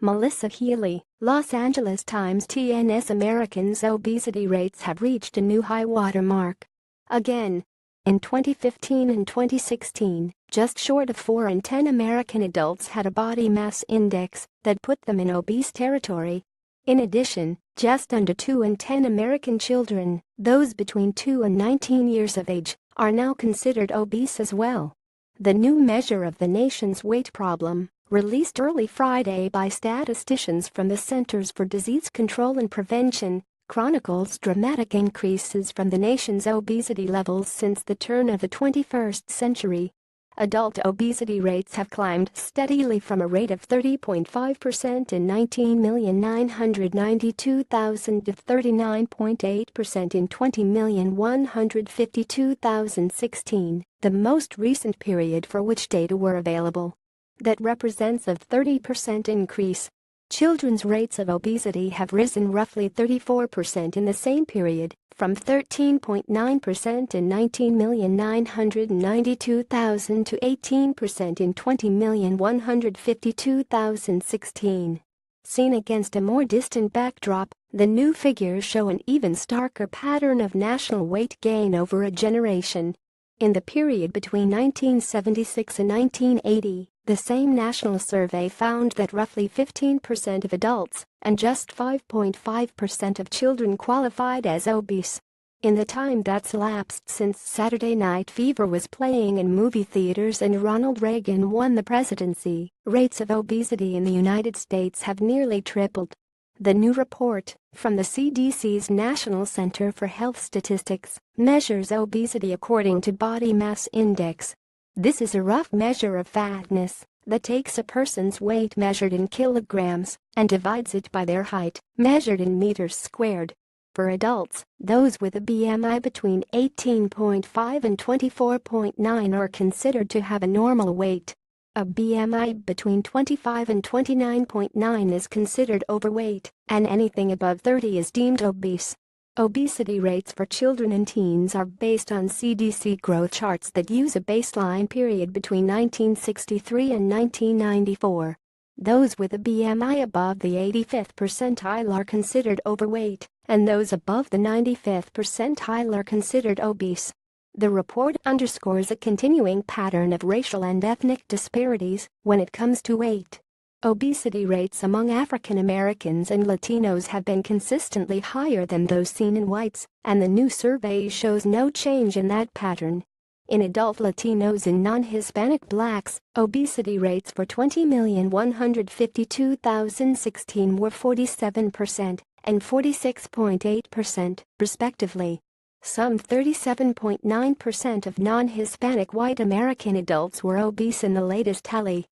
Melissa Healy, Los Angeles Times. TNS. Americans' obesity rates have reached a new high water mark again. In 2015 and 2016, just short of 4 in 10 American adults had a body mass index that put them in obese territory. In addition, just under 2 in 10 American children, those between 2 and 19 years of age, are now considered obese as well. The new measure of the nation's weight problem, released early Friday by statisticians from the Centers for Disease Control and Prevention, chronicles dramatic increases from the nation's obesity levels since the turn of the 21st century. Adult obesity rates have climbed steadily from a rate of 30.5% in 19,992,000 to 39.8% in 20,152,016, the most recent period for which data were available. That represents a 30% increase. Children's rates of obesity have risen roughly 34% in the same period, from 13.9% in 19,992,000 to 18% in 20,152,016. Seen against a more distant backdrop, the new figures show an even starker pattern of national weight gain over a generation. In the period between 1976 and 1980, the same national survey found that roughly 15% of adults and just 5.5% of children qualified as obese. In the time that's elapsed since Saturday Night Fever was playing in movie theaters and Ronald Reagan won the presidency, rates of obesity in the United States have nearly tripled. The new report, from the CDC's National Center for Health Statistics, measures obesity according to body mass index. This is a rough measure of fatness that takes a person's weight measured in kilograms and divides it by their height, measured in meters squared. For adults, those with a BMI between 18.5 and 24.9 are considered to have a normal weight. A BMI between 25 and 29.9 is considered overweight, and anything above 30 is deemed obese. Obesity rates for children and teens are based on CDC growth charts that use a baseline period between 1963 and 1994. Those with a BMI above the 85th percentile are considered overweight, and those above the 95th percentile are considered obese. The report underscores a continuing pattern of racial and ethnic disparities when it comes to weight. Obesity rates among African Americans and Latinos have been consistently higher than those seen in whites, and the new survey shows no change in that pattern. In adult Latinos and non-Hispanic Blacks, obesity rates for 20,152,016 were 47% and 46.8%, respectively. Some 37.9% of non-Hispanic white American adults were obese in the latest tally.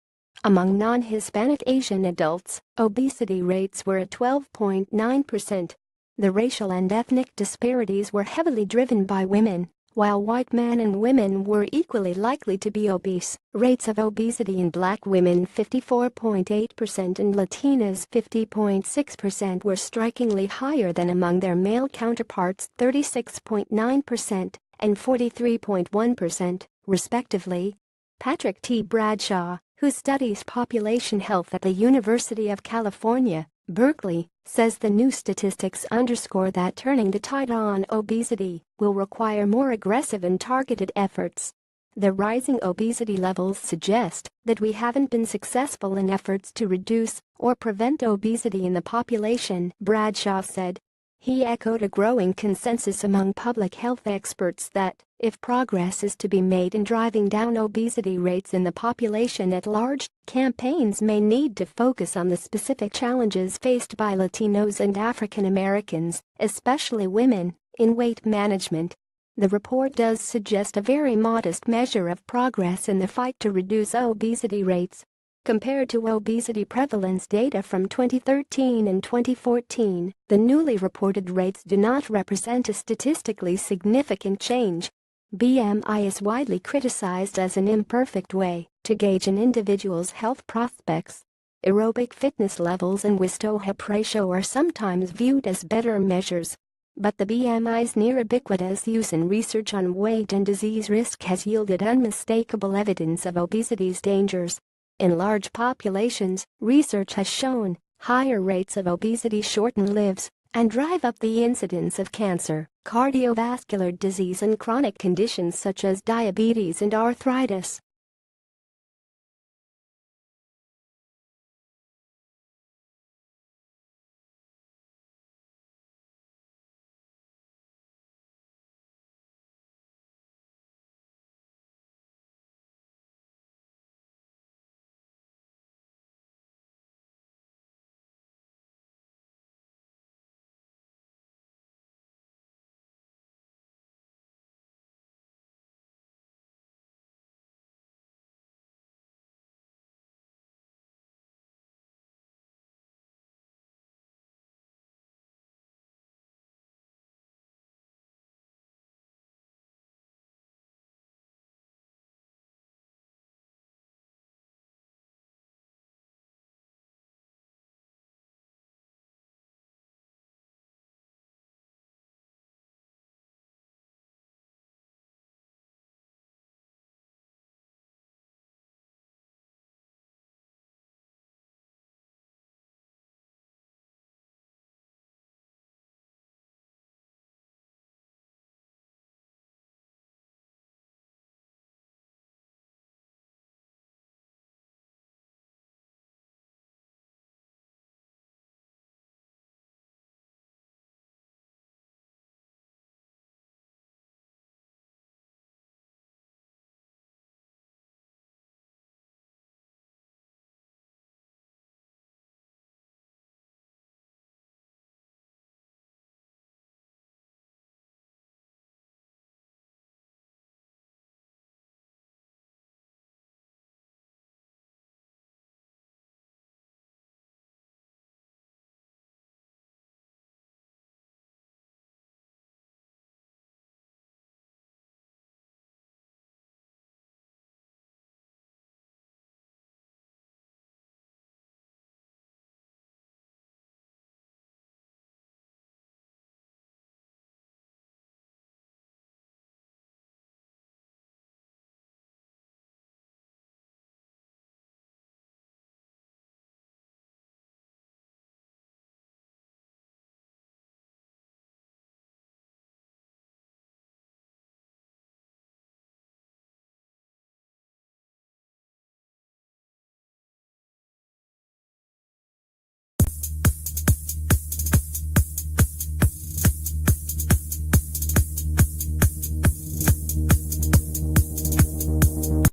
Among non-Hispanic Asian adults, obesity rates were at 12.9%. The racial and ethnic disparities were heavily driven by women. While white men and women were equally likely to be obese, rates of obesity in Black women 54.8% and Latinas 50.6% were strikingly higher than among their male counterparts 36.9% and 43.1%, respectively. Patrick T. Bradshaw, who studies population health at the University of California, Berkeley, says the new statistics underscore that turning the tide on obesity will require more aggressive and targeted efforts. The rising obesity levels suggest that we haven't been successful in efforts to reduce or prevent obesity in the population, Bradshaw said. He echoed a growing consensus among public health experts that, if progress is to be made in driving down obesity rates in the population at large, campaigns may need to focus on the specific challenges faced by Latinos and African Americans, especially women, in weight management. The report does suggest a very modest measure of progress in the fight to reduce obesity rates. Compared to obesity prevalence data from 2013 and 2014, the newly reported rates do not represent a statistically significant change. BMI is widely criticized as an imperfect way to gauge an individual's health prospects. Aerobic fitness levels and waist-to-hip ratio are sometimes viewed as better measures. But the BMI's near ubiquitous use in research on weight and disease risk has yielded unmistakable evidence of obesity's dangers. In large populations, research has shown higher rates of obesity shorten lives and drive up the incidence of cancer, cardiovascular disease and chronic conditions such as diabetes and arthritis.